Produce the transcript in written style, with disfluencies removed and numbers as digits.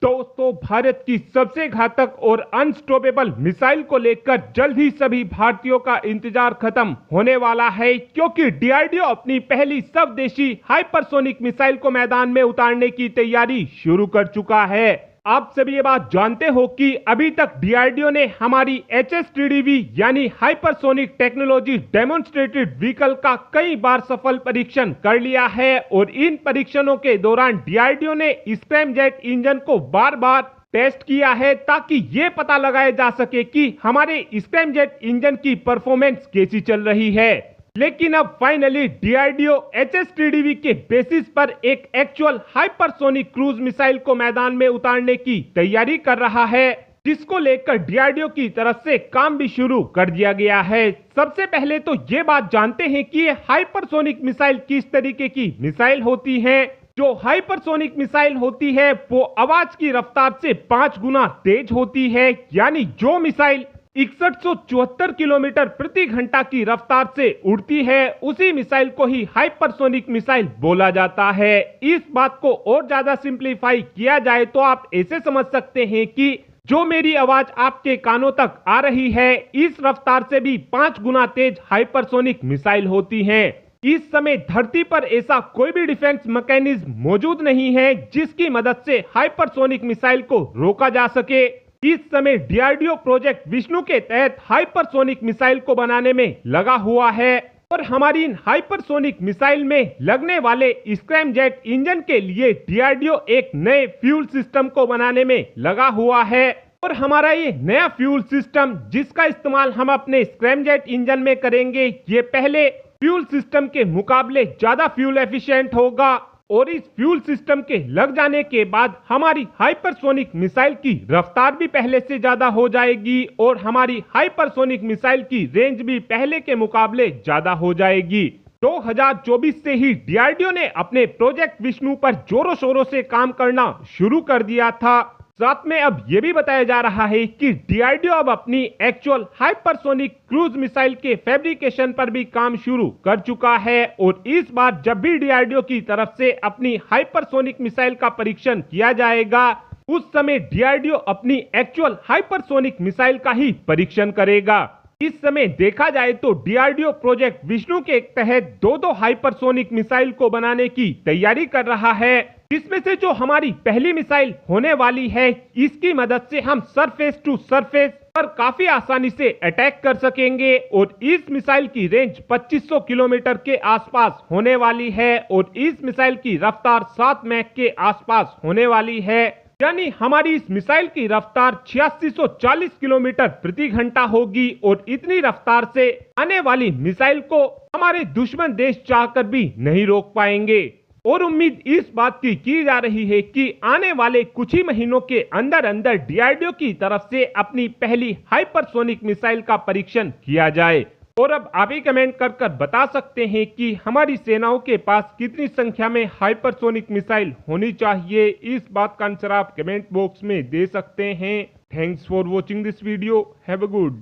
दोस्तों, भारत की सबसे घातक और अनस्टॉपेबल मिसाइल को लेकर जल्द ही सभी भारतीयों का इंतजार खत्म होने वाला है, क्योंकि डीआरडीओ अपनी पहली स्वदेशी हाइपरसोनिक मिसाइल को मैदान में उतारने की तैयारी शुरू कर चुका है। आप सभी ये बात जानते हो कि अभी तक डीआरडीओ ने हमारी HSTDV यानी हाइपरसोनिक टेक्नोलॉजी डेमोन्स्ट्रेटेड व्हीकल का कई बार सफल परीक्षण कर लिया है और इन परीक्षणों के दौरान डीआरडीओ ने स्क्रैमजेट इंजन को बार बार टेस्ट किया है ताकि ये पता लगाया जा सके कि हमारे स्क्रैमजेट इंजन की परफॉर्मेंस कैसी चल रही है। लेकिन अब फाइनली डीआरडीओ HSTDV के बेसिस पर एक एक्चुअल हाइपरसोनिक क्रूज मिसाइल को मैदान में उतारने की तैयारी कर रहा है, जिसको लेकर डीआरडीओ की तरफ से काम भी शुरू कर दिया गया है। सबसे पहले तो ये बात जानते हैं कि ये हाइपरसोनिक मिसाइल किस तरीके की मिसाइल होती है। जो हाइपरसोनिक मिसाइल होती है वो आवाज की रफ्तार से 5 गुना तेज होती है, यानी जो मिसाइल 6174 किलोमीटर प्रति घंटा की रफ्तार से उड़ती है उसी मिसाइल को ही हाइपरसोनिक मिसाइल बोला जाता है। इस बात को और ज्यादा सिंप्लीफाई किया जाए तो आप ऐसे समझ सकते हैं कि जो मेरी आवाज आपके कानों तक आ रही है इस रफ्तार से भी 5 गुना तेज हाइपरसोनिक मिसाइल होती है। इस समय धरती पर ऐसा कोई भी डिफेंस मैकेनिज्म मौजूद नहीं है जिसकी मदद से हाइपरसोनिक मिसाइल को रोका जा सके। इस समय डीआरडीओ प्रोजेक्ट विष्णु के तहत हाइपरसोनिक मिसाइल को बनाने में लगा हुआ है और हमारी इन हाइपरसोनिक मिसाइल में लगने वाले स्क्रैमजेट इंजन के लिए डीआरडीओ एक नए फ्यूल सिस्टम को बनाने में लगा हुआ है। और हमारा ये नया फ्यूल सिस्टम जिसका इस्तेमाल हम अपने स्क्रैमजेट इंजन में करेंगे, ये पहले फ्यूल सिस्टम के मुकाबले ज्यादा फ्यूल एफिशिएंट होगा और इस फ्यूल सिस्टम के लग जाने के बाद हमारी हाइपरसोनिक मिसाइल की रफ्तार भी पहले से ज्यादा हो जाएगी और हमारी हाइपरसोनिक मिसाइल की रेंज भी पहले के मुकाबले ज्यादा हो जाएगी। 2024 से ही डीआरडीओ ने अपने प्रोजेक्ट विष्णु पर जोरों शोरों से काम करना शुरू कर दिया था। साथ में अब यह भी बताया जा रहा है कि डीआरडीओ अब अपनी एक्चुअल हाइपरसोनिक क्रूज मिसाइल के फैब्रिकेशन पर भी काम शुरू कर चुका है और इस बार जब भी डीआरडीओ की तरफ से अपनी हाइपरसोनिक मिसाइल का परीक्षण किया जाएगा उस समय डीआरडीओ अपनी एक्चुअल हाइपरसोनिक मिसाइल का ही परीक्षण करेगा। इस समय देखा जाए तो डीआरडीओ प्रोजेक्ट विष्णु के तहत दो हाइपरसोनिक मिसाइल को बनाने की तैयारी कर रहा है, जिसमें से जो हमारी पहली मिसाइल होने वाली है इसकी मदद से हम सरफेस टू सरफेस पर काफी आसानी से अटैक कर सकेंगे और इस मिसाइल की रेंज 2500 किलोमीटर के आसपास होने वाली है और इस मिसाइल की रफ्तार 7 मैक के आसपास होने वाली है, यानी हमारी इस मिसाइल की रफ्तार 8640 किलोमीटर प्रति घंटा होगी और इतनी रफ्तार से आने वाली मिसाइल को हमारे दुश्मन देश चाहकर भी नहीं रोक पाएंगे। और उम्मीद इस बात की जा रही है कि आने वाले कुछ ही महीनों के अंदर अंदर डीआरडीओ की तरफ से अपनी पहली हाइपरसोनिक मिसाइल का परीक्षण किया जाए। और अब आप ही कमेंट कर बता सकते हैं कि हमारी सेनाओं के पास कितनी संख्या में हाइपरसोनिक मिसाइल होनी चाहिए। इस बात का आंसर आप कमेंट बॉक्स में दे सकते हैं। Thanks for watching this video. Have a good